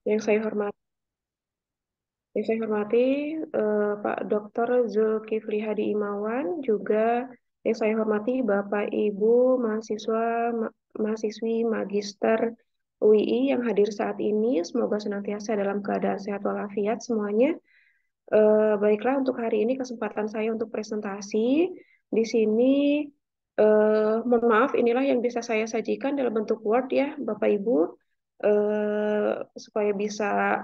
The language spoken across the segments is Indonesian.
Yang saya hormati, Pak Dr. Zulkifli Hadi Imawan, juga yang saya hormati Bapak Ibu mahasiswi Magister UII yang hadir saat ini. Semoga senantiasa dalam keadaan sehat walafiat semuanya. Baiklah, untuk hari ini kesempatan saya untuk presentasi di sini. Mohon maaf, inilah yang bisa saya sajikan dalam bentuk Word ya, Bapak Ibu, supaya bisa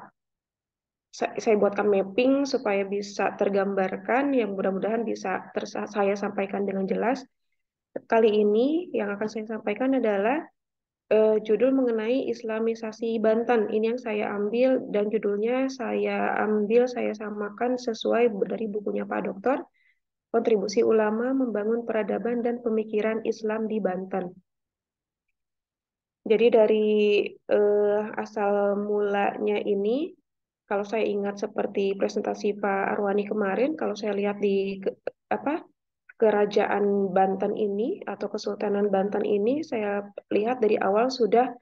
saya buatkan mapping supaya bisa tergambarkan, yang mudah-mudahan bisa saya sampaikan dengan jelas. Kali ini yang akan saya sampaikan adalah judul mengenai Islamisasi Banten. Ini yang saya ambil dan judulnya saya samakan sesuai dari bukunya Pak Dokter, Kontribusi Ulama Membangun Peradaban dan Pemikiran Islam di Banten. Jadi dari asal mulanya ini, kalau saya ingat seperti presentasi Pak Arwani kemarin, kalau saya lihat di apa Kerajaan Banten ini atau Kesultanan Banten ini, saya lihat dari awal sudah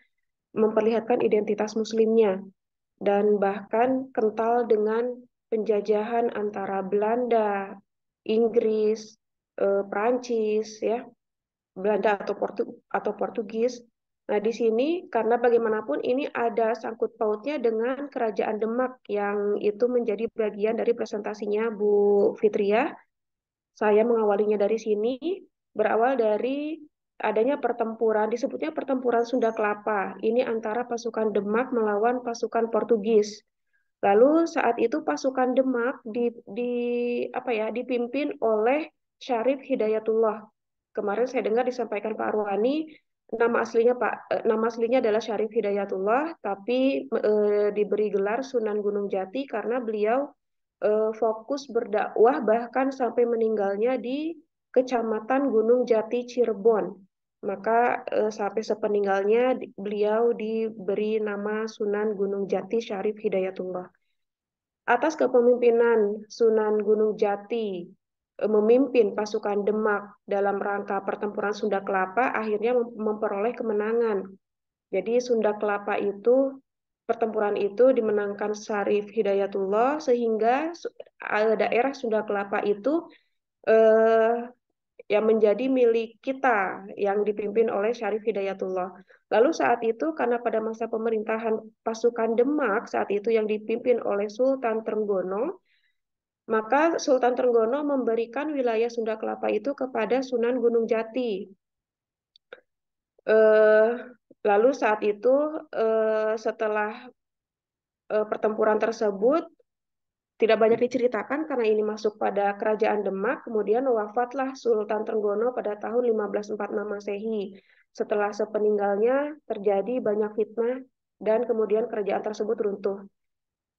memperlihatkan identitas Muslimnya dan bahkan kental dengan penjajahan antara Belanda, Inggris, Prancis, ya, Belanda atau Portugis. Nah, di sini karena bagaimanapun ini ada sangkut pautnya dengan Kerajaan Demak yang itu menjadi bagian dari presentasinya Bu Fitria. Saya mengawalinya dari sini, berawal dari adanya pertempuran, disebutnya pertempuran Sunda Kelapa. Ini antara pasukan Demak melawan pasukan Portugis. Lalu saat itu pasukan Demak dipimpin oleh Syarif Hidayatullah. Kemarin saya dengar disampaikan Pak Arwani, nama aslinya adalah Syarif Hidayatullah, tapi diberi gelar Sunan Gunung Jati karena beliau fokus berdakwah bahkan sampai meninggalnya di Kecamatan Gunung Jati Cirebon. Maka sampai sepeninggalnya beliau diberi nama Sunan Gunung Jati Syarif Hidayatullah. Atas kepemimpinan Sunan Gunung Jati memimpin pasukan Demak dalam rangka pertempuran Sunda Kelapa, akhirnya memperoleh kemenangan. Jadi pertempuran itu dimenangkan Syarif Hidayatullah sehingga daerah Sunda Kelapa itu eh, yang menjadi milik kita yang dipimpin oleh Syarif Hidayatullah. Lalu saat itu karena pada masa pemerintahan pasukan Demak saat itu yang dipimpin oleh Sultan Trenggono, maka Sultan Trenggono memberikan wilayah Sunda Kelapa itu kepada Sunan Gunung Jati. Eh, Lalu saat itu setelah pertempuran tersebut tidak banyak diceritakan karena ini masuk pada Kerajaan Demak, kemudian wafatlah Sultan Trenggono pada tahun 1546 Masehi. Setelah sepeninggalnya terjadi banyak fitnah dan kemudian kerajaan tersebut runtuh.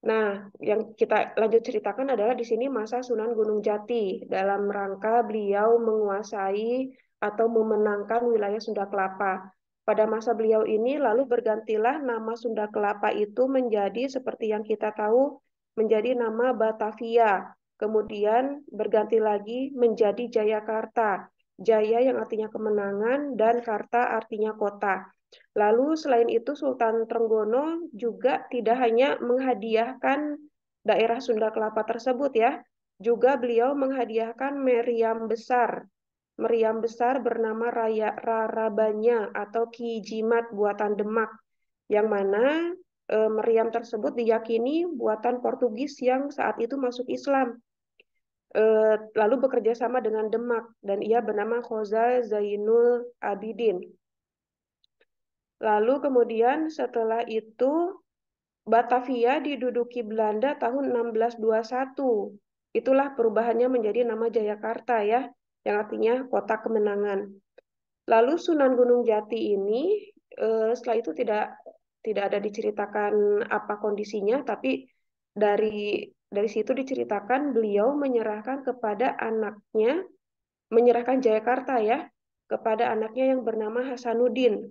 Nah, yang kita lanjut ceritakan adalah di sini masa Sunan Gunung Jati dalam rangka beliau menguasai atau memenangkan wilayah Sunda Kelapa. Pada masa beliau ini lalu bergantilah nama Sunda Kelapa itu menjadi seperti yang kita tahu menjadi nama Batavia. Kemudian berganti lagi menjadi Jayakarta. Jaya yang artinya kemenangan dan Karta artinya kota. Lalu selain itu Sultan Trenggono juga tidak hanya menghadiahkan daerah Sunda Kelapa tersebut ya, juga beliau menghadiahkan meriam besar bernama Rarabanya atau Ki Jimat buatan Demak, yang mana meriam tersebut diyakini buatan Portugis yang saat itu masuk Islam. Lalu bekerja sama dengan Demak dan ia bernama Khoza Zainul Abidin. Lalu kemudian setelah itu Batavia diduduki Belanda tahun 1621. Itulah perubahannya menjadi nama Jayakarta ya, yang artinya kota kemenangan. Lalu Sunan Gunung Jati ini setelah itu tidak ada diceritakan apa kondisinya, tapi dari situ diceritakan beliau menyerahkan Jayakarta ya kepada anaknya yang bernama Hasanuddin.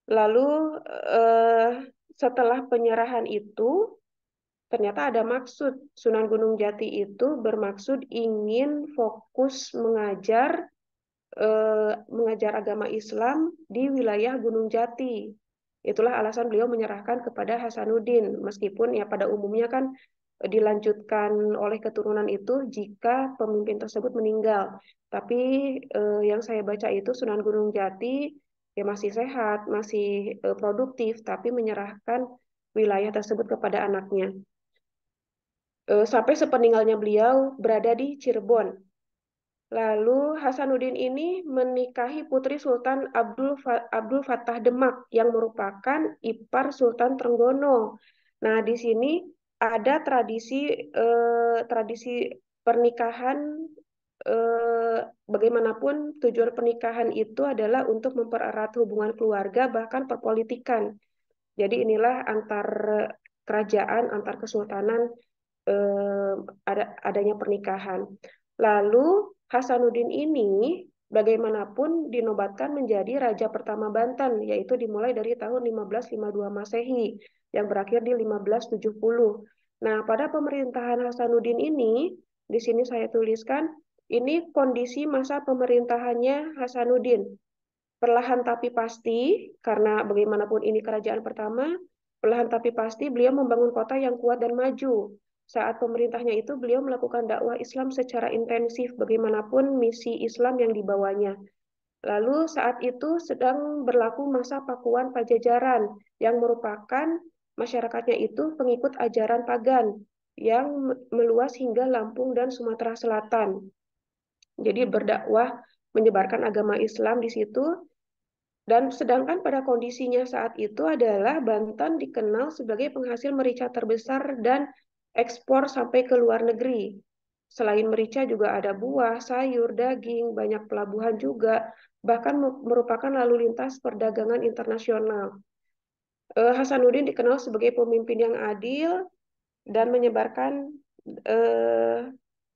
Lalu eh, setelah penyerahan itu, ternyata ada maksud. Sunan Gunung Jati itu bermaksud ingin fokus mengajar agama Islam di wilayah Gunung Jati. Itulah alasan beliau menyerahkan kepada Hasanuddin, meskipun ya pada umumnya kan dilanjutkan oleh keturunan itu jika pemimpin tersebut meninggal. Tapi yang saya baca itu Sunan Gunung Jati ya masih sehat, masih produktif, tapi menyerahkan wilayah tersebut kepada anaknya. Sampai sepeninggalnya beliau berada di Cirebon. Lalu Hasanuddin ini menikahi putri Sultan Abdul Fattah Demak yang merupakan ipar Sultan Trenggono. Nah, di sini ada tradisi pernikahan, eh, bagaimanapun tujuan pernikahan itu adalah untuk mempererat hubungan keluarga bahkan perpolitikan. Jadi inilah antar kerajaan, antar kesultanan, eh, adanya pernikahan. Lalu Hasanuddin ini bagaimanapun dinobatkan menjadi raja pertama Banten, yaitu dimulai dari tahun 1552 Masehi yang berakhir di 1570. Nah, pada pemerintahan Hasanuddin ini, di sini saya tuliskan, ini kondisi masa pemerintahannya Hasanuddin. Perlahan tapi pasti, karena bagaimanapun ini kerajaan pertama, perlahan tapi pasti beliau membangun kota yang kuat dan maju. Saat pemerintahnya itu beliau melakukan dakwah Islam secara intensif, bagaimanapun misi Islam yang dibawanya. Lalu saat itu sedang berlaku masa Pakuan Pajajaran, yang merupakan masyarakatnya itu pengikut ajaran pagan, yang meluas hingga Lampung dan Sumatera Selatan. Jadi berdakwah menyebarkan agama Islam di situ. Dan sedangkan pada kondisinya saat itu adalah Banten dikenal sebagai penghasil merica terbesar dan ekspor sampai ke luar negeri. Selain merica juga ada buah, sayur, daging, banyak pelabuhan juga, bahkan merupakan lalu lintas perdagangan internasional. Hasanuddin dikenal sebagai pemimpin yang adil dan menyebarkan eh,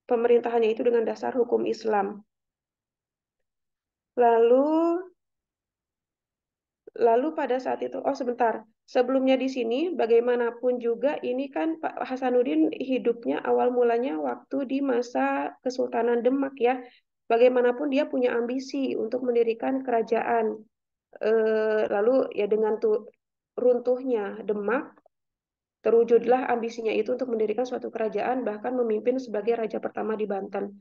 pemerintahannya itu dengan dasar hukum Islam. Lalu Lalu pada saat itu, oh sebentar, sebelumnya di sini bagaimanapun juga ini kan Pak Hasanuddin hidupnya awal mulanya waktu di masa Kesultanan Demak ya. Bagaimanapun dia punya ambisi untuk mendirikan kerajaan. Lalu ya dengan tuh runtuhnya Demak, terwujudlah ambisinya itu untuk mendirikan suatu kerajaan bahkan memimpin sebagai raja pertama di Banten.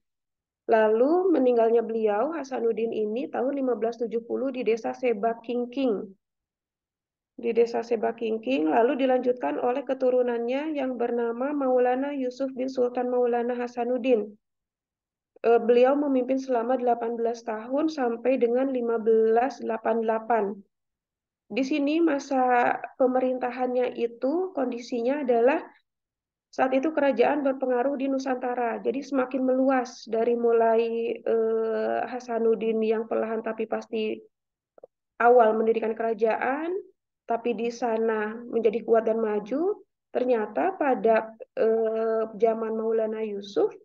Lalu meninggalnya beliau Hasanuddin ini tahun 1570 di desa Sebakingking di desa Sebakingking, lalu dilanjutkan oleh keturunannya yang bernama Maulana Yusuf bin Sultan Maulana Hasanuddin. Beliau memimpin selama 18 tahun sampai dengan 1588. Di sini masa pemerintahannya itu kondisinya adalah saat itu kerajaan berpengaruh di Nusantara, jadi semakin meluas dari mulai Hasanuddin yang perlahan tapi pasti awal mendirikan kerajaan, tapi di sana menjadi kuat dan maju. Ternyata pada zaman Maulana Yusuf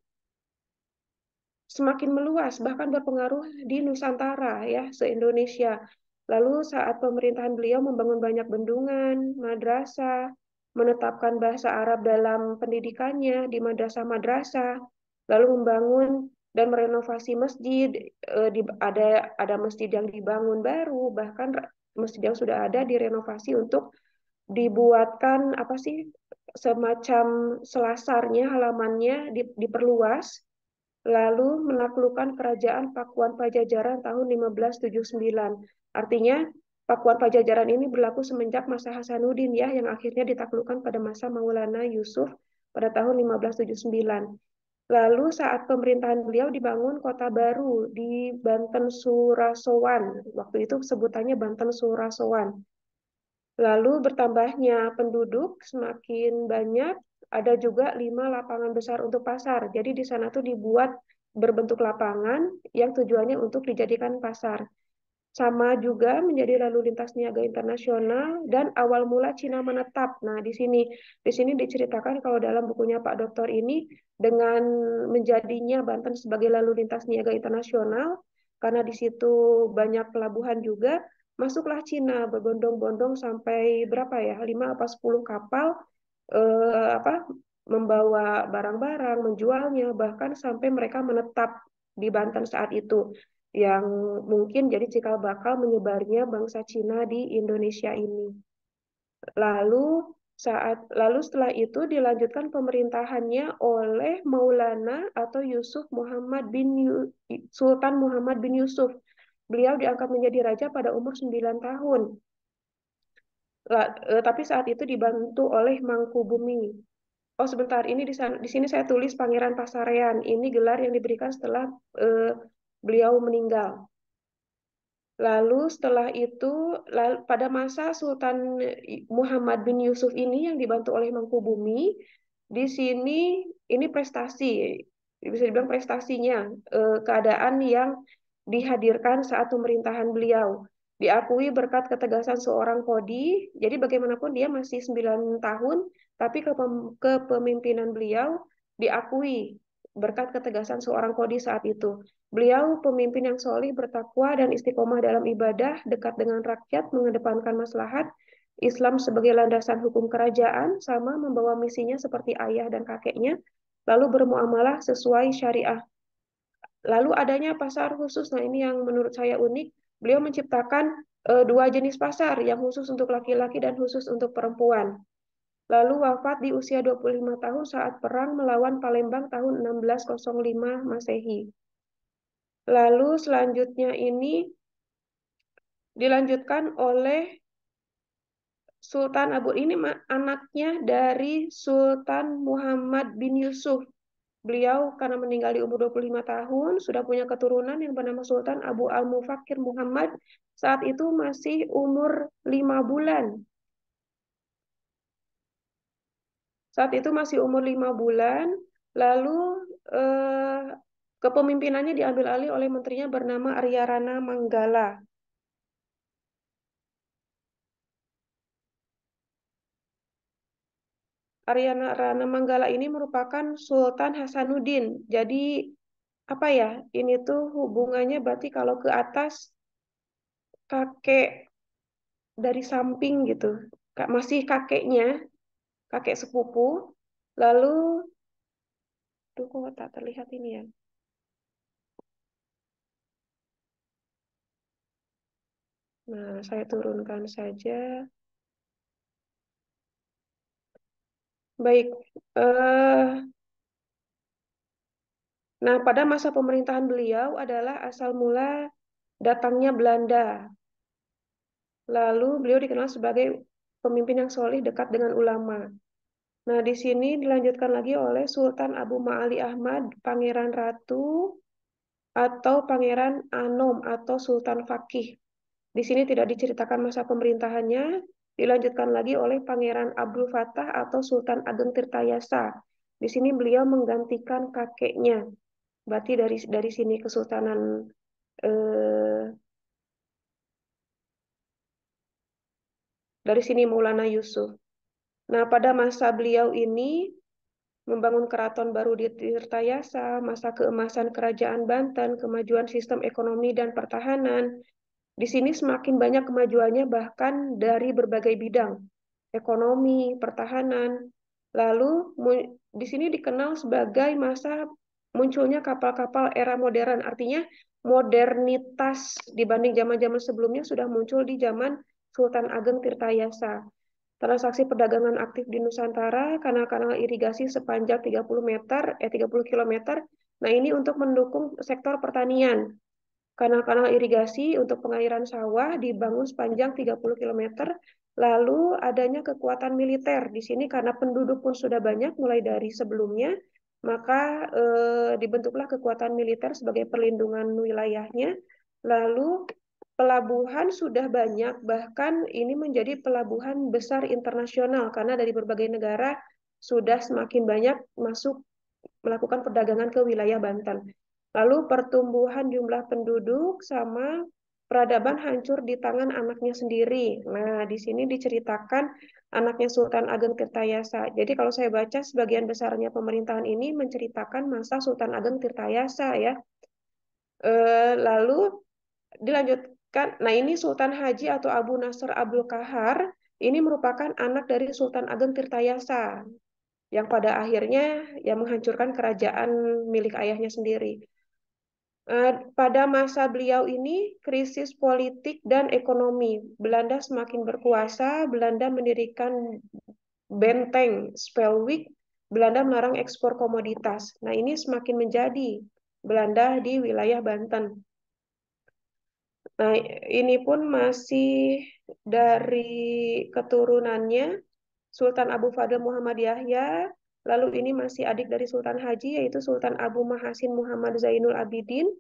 semakin meluas, bahkan berpengaruh di Nusantara ya, se-Indonesia. Lalu saat pemerintahan beliau membangun banyak bendungan, madrasah, menetapkan bahasa Arab dalam pendidikannya di madrasah-madrasah, lalu membangun dan merenovasi masjid, ada masjid yang dibangun baru, bahkan masjid yang sudah ada direnovasi untuk dibuatkan apa sih semacam selasarnya, halamannya diperluas, lalu menaklukkan kerajaan Pakuan Pajajaran tahun 1579. Artinya Pakuan Pajajaran ini berlaku semenjak masa Hasanuddin ya, yang akhirnya ditaklukkan pada masa Maulana Yusuf pada tahun 1579. Lalu saat pemerintahan beliau dibangun kota baru di Banten Surasowan. Waktu itu sebutannya Banten Surasowan. Lalu bertambahnya penduduk semakin banyak, ada juga 5 lapangan besar untuk pasar. Jadi di sana tuh dibuat berbentuk lapangan yang tujuannya untuk dijadikan pasar. Sama juga menjadi lalu lintas niaga internasional dan awal mula Cina menetap. Nah, di sini diceritakan kalau dalam bukunya Pak Doktor ini dengan menjadinya Banten sebagai lalu lintas niaga internasional karena di situ banyak pelabuhan juga, masuklah Cina berbondong-bondong sampai berapa ya? 5 apa 10 kapal apa membawa barang-barang, menjualnya bahkan sampai mereka menetap di Banten saat itu yang mungkin jadi cikal bakal menyebarnya bangsa Cina di Indonesia ini. Lalu lalu setelah itu dilanjutkan pemerintahannya oleh Maulana atau Sultan Muhammad bin Yusuf. Beliau diangkat menjadi raja pada umur 9 tahun. Tapi saat itu dibantu oleh Mangkubumi. Oh sebentar, ini di sini saya tulis Pangeran Pasarean. Ini gelar yang diberikan setelah eh, beliau meninggal. Lalu setelah itu, pada masa Sultan Muhammad bin Yusuf ini yang dibantu oleh Mangkubumi, di sini ini prestasi, bisa dibilang prestasinya, keadaan yang dihadirkan saat pemerintahan beliau. Diakui berkat ketegasan seorang kodi, jadi bagaimanapun dia masih 9 tahun, tapi kepemimpinan beliau diakui berkat ketegasan seorang kodi saat itu. Beliau pemimpin yang solih, bertakwa, dan istiqomah dalam ibadah, dekat dengan rakyat, mengedepankan maslahat, Islam sebagai landasan hukum kerajaan, sama membawa misinya seperti ayah dan kakeknya, lalu bermuamalah sesuai syariah. Lalu adanya pasar khusus, nah ini yang menurut saya unik, beliau menciptakan dua jenis pasar, yang khusus untuk laki-laki dan khusus untuk perempuan. Lalu wafat di usia 25 tahun saat perang melawan Palembang tahun 1605 Masehi. Lalu selanjutnya ini dilanjutkan oleh Sultan Abu ini anaknya dari Sultan Muhammad bin Yusuf. Beliau karena meninggal di umur 25 tahun sudah punya keturunan yang bernama Sultan Abu Al-Mufakir Muhammad. Saat itu masih umur 5 bulan. Saat itu masih umur 5 bulan. Lalu eh, kepemimpinannya diambil alih oleh menterinya bernama Arya Rana Manggala. Aryana Rana Manggala ini merupakan Sultan Hasanuddin. Jadi apa ya? Ini tuh hubungannya berarti kalau ke atas kakek dari samping gitu. Masih kakeknya, kakek sepupu. Lalu tuh kok tak terlihat ini ya. Nah, saya turunkan saja. Baik. Eh, nah, pada masa pemerintahan beliau adalah asal mula datangnya Belanda. Lalu beliau dikenal sebagai pemimpin yang solih dekat dengan ulama. Nah, di sini dilanjutkan lagi oleh Sultan Abu Ma'ali Ahmad, Pangeran Ratu, atau Pangeran Anom, atau Sultan Fakih. Di sini tidak diceritakan masa pemerintahannya, dilanjutkan lagi oleh Pangeran Abdul Fattah atau Sultan Ageng Tirtayasa. Di sini beliau menggantikan kakeknya. Berarti dari sini Kesultanan eh, dari sini Maulana Yusuf. Nah, pada masa beliau ini membangun keraton baru di Tirtayasa, masa keemasan kerajaan Banten, kemajuan sistem ekonomi dan pertahanan. Di sini semakin banyak kemajuannya bahkan dari berbagai bidang, ekonomi, pertahanan. Lalu di sini dikenal sebagai masa munculnya kapal-kapal era modern, artinya modernitas dibanding zaman-zaman sebelumnya sudah muncul di zaman Sultan Ageng Tirtayasa. Transaksi perdagangan aktif di Nusantara, kanal-kanal irigasi sepanjang 30 kilometer. Nah, ini untuk mendukung sektor pertanian. Kanal-kanal irigasi untuk pengairan sawah dibangun sepanjang 30 kilometer. Lalu adanya kekuatan militer di sini karena penduduk pun sudah banyak mulai dari sebelumnya, maka dibentuklah kekuatan militer sebagai perlindungan wilayahnya. Lalu pelabuhan sudah banyak, bahkan ini menjadi pelabuhan besar internasional karena dari berbagai negara sudah semakin banyak masuk melakukan perdagangan ke wilayah Banten. Lalu pertumbuhan jumlah penduduk sama peradaban hancur di tangan anaknya sendiri. Nah, di sini diceritakan anaknya Sultan Ageng Tirtayasa. Jadi kalau saya baca sebagian besarnya pemerintahan ini menceritakan masa Sultan Ageng Tirtayasa ya. Lalu dilanjutkan, nah ini Sultan Haji atau Abu Nasr Abdul Kahar, ini merupakan anak dari Sultan Ageng Tirtayasa yang pada akhirnya yang menghancurkan kerajaan milik ayahnya sendiri. Pada masa beliau ini, krisis politik dan ekonomi. Belanda semakin berkuasa, Belanda mendirikan benteng Spelwick, Belanda melarang ekspor komoditas. Nah, ini semakin menjadi Belanda di wilayah Banten. Nah, ini pun masih dari keturunannya Sultan Abu Fadl Muhammad Yahya, lalu ini masih adik dari Sultan Haji, yaitu Sultan Abu Mahasin Muhammad Zainul Abidin,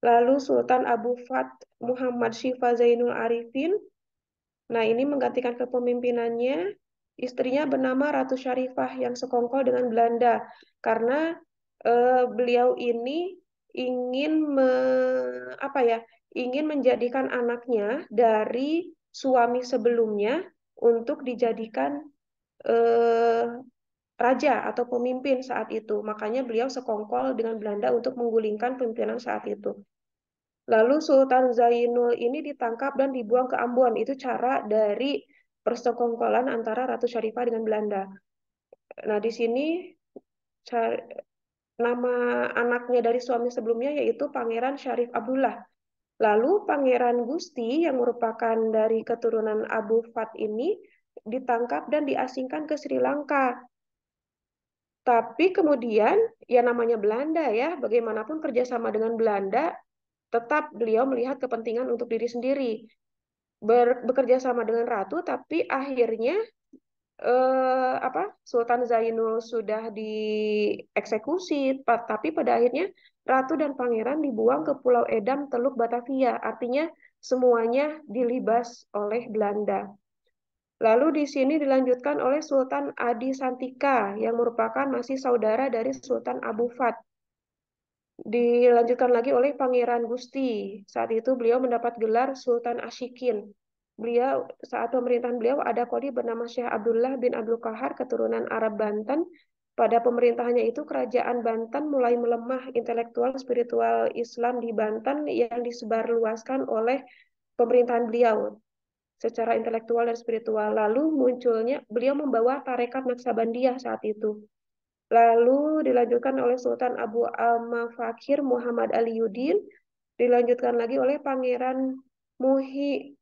lalu Sultan Abu Fat Muhammad Syifa Zainul Arifin. Nah, ini menggantikan kepemimpinannya istrinya bernama Ratu Syarifah yang sekongkol dengan Belanda karena beliau ini ingin apa ya, ingin menjadikan anaknya dari suami sebelumnya untuk dijadikan eh, raja atau pemimpin saat itu. Makanya beliau sekongkol dengan Belanda untuk menggulingkan pimpinan saat itu. Lalu Sultan Zainul ini ditangkap dan dibuang ke Ambon. Itu cara dari persekongkolan antara Ratu Syarifah dengan Belanda. Nah, di sini nama anaknya dari suami sebelumnya yaitu Pangeran Syarif Abdullah. Lalu Pangeran Gusti yang merupakan dari keturunan Abu Fat ini ditangkap dan diasingkan ke Sri Lanka. Tapi kemudian ya namanya Belanda ya, bagaimanapun kerjasama dengan Belanda, tetap beliau melihat kepentingan untuk diri sendiri. Bekerja sama dengan ratu, tapi akhirnya apa Sultan Zainul sudah dieksekusi, tapi pada akhirnya ratu dan pangeran dibuang ke Pulau Edam, Teluk Batavia. Artinya semuanya dilibas oleh Belanda. Lalu di sini dilanjutkan oleh Sultan Adi Santika yang merupakan masih saudara dari Sultan Abu Fat. Dilanjutkan lagi oleh Pangeran Gusti. Saat itu beliau mendapat gelar Sultan Ashikin. Beliau saat pemerintahan beliau ada kodi bernama Syekh Abdullah bin Abdul Qahar keturunan Arab Banten. Pada pemerintahannya itu kerajaan Banten mulai melemah intelektual spiritual Islam di Banten yang disebarluaskan oleh pemerintahan beliau secara intelektual dan spiritual. Lalu munculnya beliau membawa tarekat Naksabandiyah saat itu. Lalu dilanjutkan oleh Sultan Abu Al-Mafakir Muhammad Aliuddin, dilanjutkan lagi oleh Pangeran Muhi,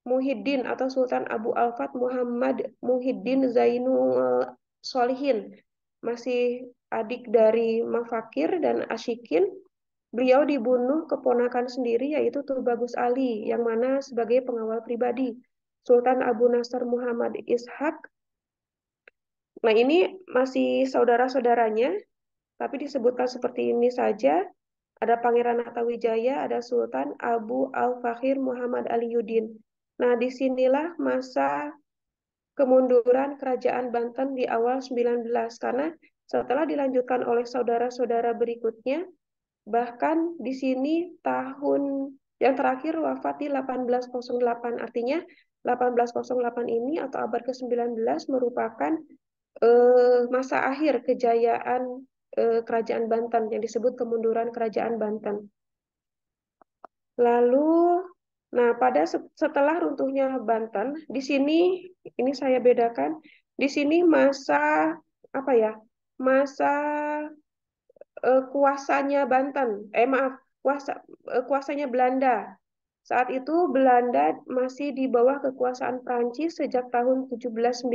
Muhyiddin atau Sultan Abu Al-Fat Muhammad Muhyiddin Zainul Solihin, masih adik dari Mafakir dan Ashikin. Beliau dibunuh keponakan sendiri yaitu Tubagus Ali yang mana sebagai pengawal pribadi. Sultan Abu Nasr Muhammad Ishak. Nah, ini masih saudara-saudaranya, tapi disebutkan seperti ini saja. Ada Pangeran Atawijaya, ada Sultan Abu Al-Fakhir Muhammad Aliuddin. Nah, disinilah masa kemunduran Kerajaan Banten di awal 19 karena setelah dilanjutkan oleh saudara-saudara berikutnya, bahkan di sini tahun yang terakhir wafat di 1808. Artinya 1808 ini atau abad ke-19 merupakan masa akhir kejayaan Kerajaan Banten yang disebut kemunduran Kerajaan Banten. Lalu, nah pada setelah runtuhnya Banten, di sini ini saya bedakan, di sini masa apa ya? Masa kuasanya Banten, maaf, kuasanya Belanda. Saat itu Belanda masih di bawah kekuasaan Prancis sejak tahun 1795,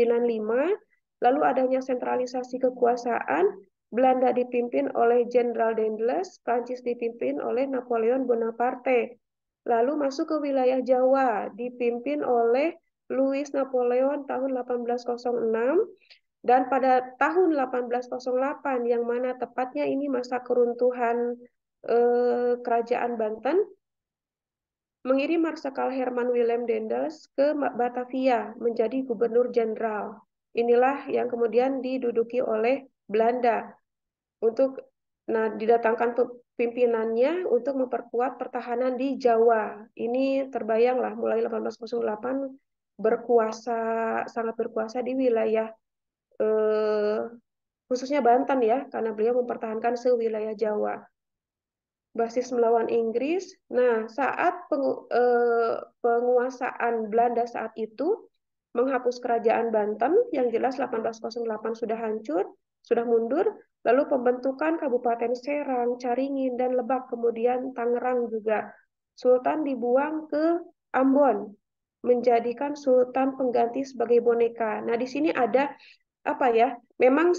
lalu adanya sentralisasi kekuasaan, Belanda dipimpin oleh Jenderal Daendels, Prancis dipimpin oleh Napoleon Bonaparte. Lalu masuk ke wilayah Jawa, dipimpin oleh Louis Napoleon tahun 1806, dan pada tahun 1808 yang mana tepatnya ini masa keruntuhan Kerajaan Banten, mengirim Marsekal Herman Willem Daendels ke Batavia menjadi gubernur jenderal. Inilah yang kemudian diduduki oleh Belanda untuk didatangkan pimpinannya untuk memperkuat pertahanan di Jawa. Ini terbayanglah mulai 1808 berkuasa sangat berkuasa di wilayah eh, khususnya Banten ya karena beliau mempertahankan sewilayah Jawa. Basis melawan Inggris. Nah, saat penguasaan Belanda saat itu, menghapus kerajaan Banten yang jelas 1808 sudah hancur, sudah mundur, lalu pembentukan Kabupaten Serang, Caringin, dan Lebak, kemudian Tangerang juga. Sultan dibuang ke Ambon, menjadikan sultan pengganti sebagai boneka. Nah, di sini ada apa ya? Memang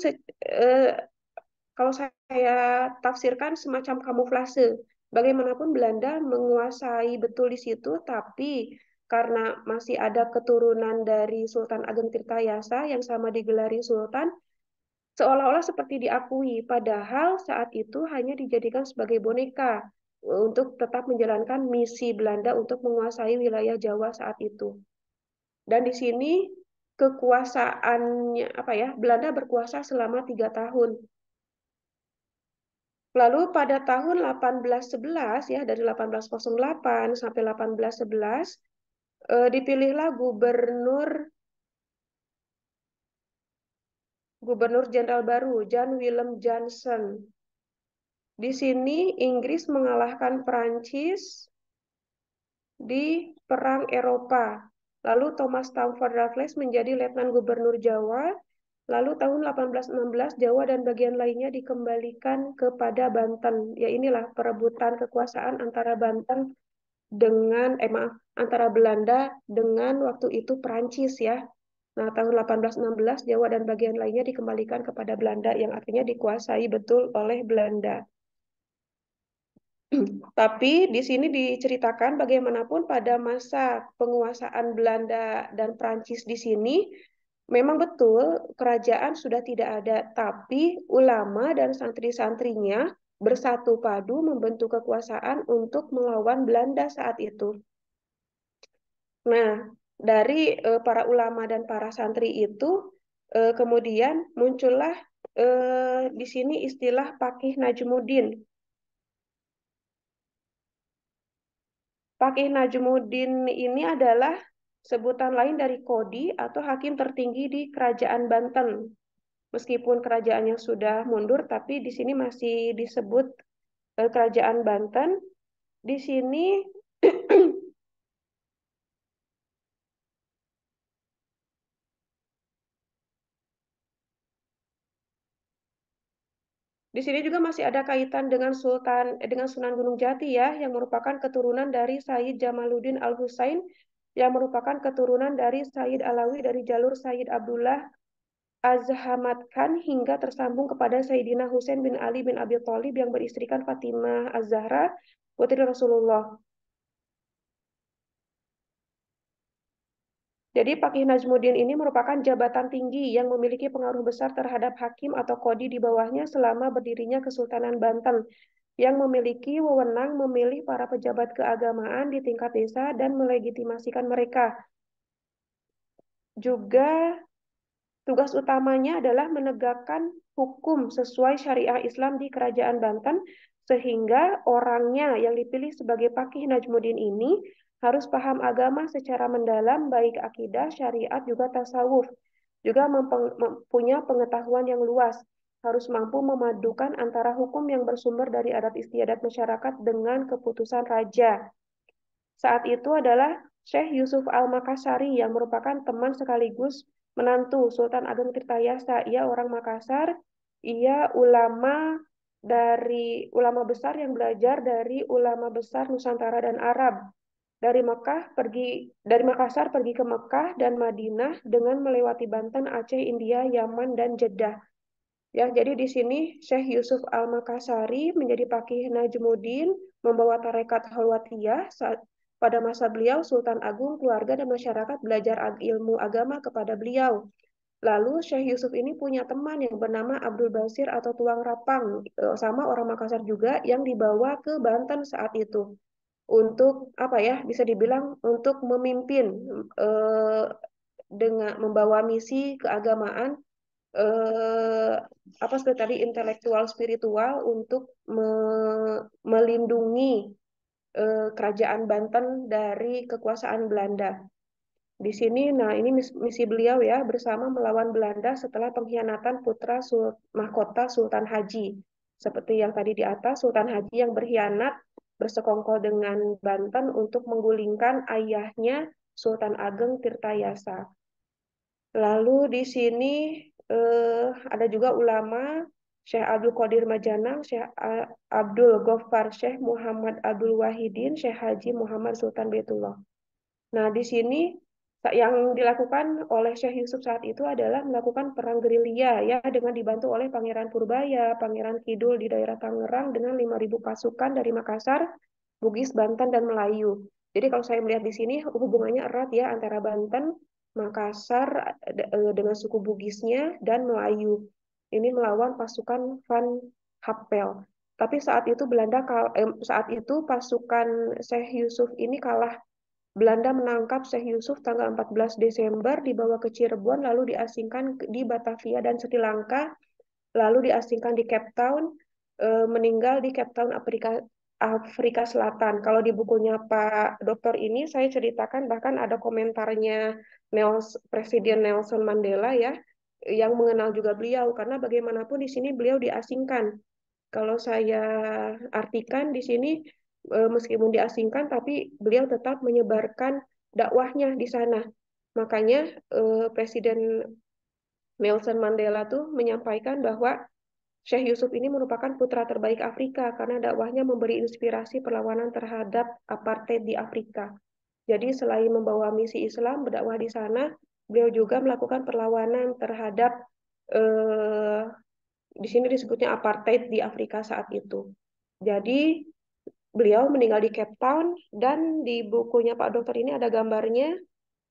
kalau saya tafsirkan semacam kamuflase. Bagaimanapun Belanda menguasai betul di situ, tapi karena masih ada keturunan dari Sultan Ageng Tirtayasa yang sama digelari Sultan, seolah-olah seperti diakui, padahal saat itu hanya dijadikan sebagai boneka untuk tetap menjalankan misi Belanda untuk menguasai wilayah Jawa saat itu. Dan di sini kekuasaannya apa ya? Belanda berkuasa selama 3 tahun. Lalu pada tahun 1811 ya dari 1808 sampai 1811 dipilihlah gubernur jenderal baru John Willem Johnson. Di sini Inggris mengalahkan Prancis di Perang Eropa. Lalu Thomas Stamford Raffles menjadi Letnan Gubernur Jawa. Lalu tahun 1816 Jawa dan bagian lainnya dikembalikan kepada Banten. Ya inilah perebutan kekuasaan antara Banten dengan maaf antara Belanda dengan waktu itu Perancis ya. Nah, tahun 1816 Jawa dan bagian lainnya dikembalikan kepada Belanda yang artinya dikuasai betul oleh Belanda. Tapi di sini diceritakan bagaimanapun pada masa penguasaan Belanda dan Prancis di sini memang betul kerajaan sudah tidak ada, tapi ulama dan santri-santrinya bersatu padu membentuk kekuasaan untuk melawan Belanda saat itu. Nah, dari para ulama dan para santri itu kemudian muncullah di sini istilah Pakih Najmuddin. Pakih Najmuddin ini adalah sebutan lain dari Kodi atau hakim tertinggi di Kerajaan Banten. Meskipun kerajaannya sudah mundur, tapi di sini masih disebut Kerajaan Banten. Di sini Di sini juga masih ada kaitan dengan dengan Sunan Gunung Jati ya, yang merupakan keturunan dari Sayyid Jamaluddin Al-Husain, yang merupakan keturunan dari Sayyid Alawi dari jalur Sayyid Abdullah Azhamad Khan hingga tersambung kepada Sayyidina Husain bin Ali bin Abi Thalib yang beristrikan Fatimah Az-Zahra, putri Rasulullah. Jadi Pakih Najmuddin ini merupakan jabatan tinggi yang memiliki pengaruh besar terhadap hakim atau kodi di bawahnya selama berdirinya Kesultanan Banten, yang memiliki wewenang memilih para pejabat keagamaan di tingkat desa dan melegitimasikan mereka. Juga tugas utamanya adalah menegakkan hukum sesuai syariah Islam di Kerajaan Banten, sehingga orangnya yang dipilih sebagai Pakih Najmuddin ini harus paham agama secara mendalam, baik akidah, syariat, juga tasawuf. Juga punya pengetahuan yang luas, harus mampu memadukan antara hukum yang bersumber dari adat istiadat masyarakat dengan keputusan raja. Saat itu adalah Syekh Yusuf Al-Makassari yang merupakan teman sekaligus menantu Sultan Ageng Tirtayasa. Ia orang Makassar, ia ulama besar yang belajar dari ulama besar Nusantara dan Arab. Dari Makassar pergi ke Mekah dan Madinah dengan melewati Banten, Aceh, India, Yaman, dan Jeddah. Ya, jadi di sini Syekh Yusuf Al-Makassari menjadi Pakih Najmuddin, membawa tarekat Khalwatiyah saat pada masa beliau Sultan Agung, keluarga dan masyarakat belajar ilmu agama kepada beliau. Lalu Syekh Yusuf ini punya teman yang bernama Abdul Basir atau Tuang Rapang, sama orang Makassar juga yang dibawa ke Banten saat itu untuk apa ya bisa dibilang untuk memimpin eh, dengan membawa misi keagamaan eh, apa seperti tadi intelektual spiritual untuk melindungi kerajaan Banten dari kekuasaan Belanda. Di sini, nah ini misi beliau ya bersama melawan Belanda setelah pengkhianatan putra mahkota Sultan Haji. Seperti yang tadi di atas, Sultan Haji yang berkhianat bersekongkol dengan Banten untuk menggulingkan ayahnya Sultan Ageng Tirtayasa. Lalu di sini ada juga ulama Syekh Abdul Qadir Majanang, Syekh Abdul Ghaffar, Syekh Muhammad Abdul Wahidin, Syekh Haji Muhammad Sultan Baitullah. Nah, di sini yang dilakukan oleh Syekh Yusuf saat itu adalah melakukan perang gerilya ya dengan dibantu oleh Pangeran Purbaya, Pangeran Kidul di daerah Tangerang dengan 5.000 pasukan dari Makassar, Bugis, Banten dan Melayu. Jadi kalau saya melihat di sini hubungannya erat ya antara Banten, Makassar dengan suku Bugisnya dan Melayu. Ini melawan pasukan Van Happel. Tapi saat itu pasukan Syekh Yusuf ini kalah. Belanda menangkap Syekh Yusuf tanggal 14 Desember, dibawa ke Cirebon, lalu diasingkan di Batavia dan Sri Lanka, lalu diasingkan di Cape Town, meninggal di Cape Town, Afrika Selatan. Kalau di bukunya Pak Dokter ini saya ceritakan bahkan ada komentarnya Presiden Nelson Mandela ya, yang mengenal juga beliau karena bagaimanapun di sini beliau diasingkan. Kalau saya artikan di sini meskipun diasingkan tapi beliau tetap menyebarkan dakwahnya di sana. Makanya Presiden Nelson Mandela tuh menyampaikan bahwa Syekh Yusuf ini merupakan putra terbaik Afrika karena dakwahnya memberi inspirasi perlawanan terhadap apartheid di Afrika. Jadi selain membawa misi Islam berdakwah di sana, beliau juga melakukan perlawanan terhadap eh, di sini disebutnya apartheid di Afrika saat itu. Jadi beliau meninggal di Cape Town dan di bukunya Pak Dokter ini ada gambarnya,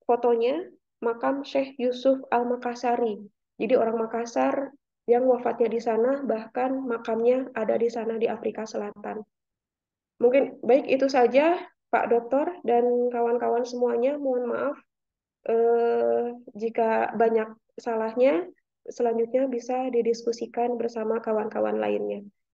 fotonya, makam Syekh Yusuf Al-Makassari. Jadi orang Makassar yang wafatnya di sana, bahkan makamnya ada di sana di Afrika Selatan. Mungkin baik itu saja Pak Dokter dan kawan-kawan semuanya. Mohon maaf eh, jika banyak salahnya. Selanjutnya bisa didiskusikan bersama kawan-kawan lainnya.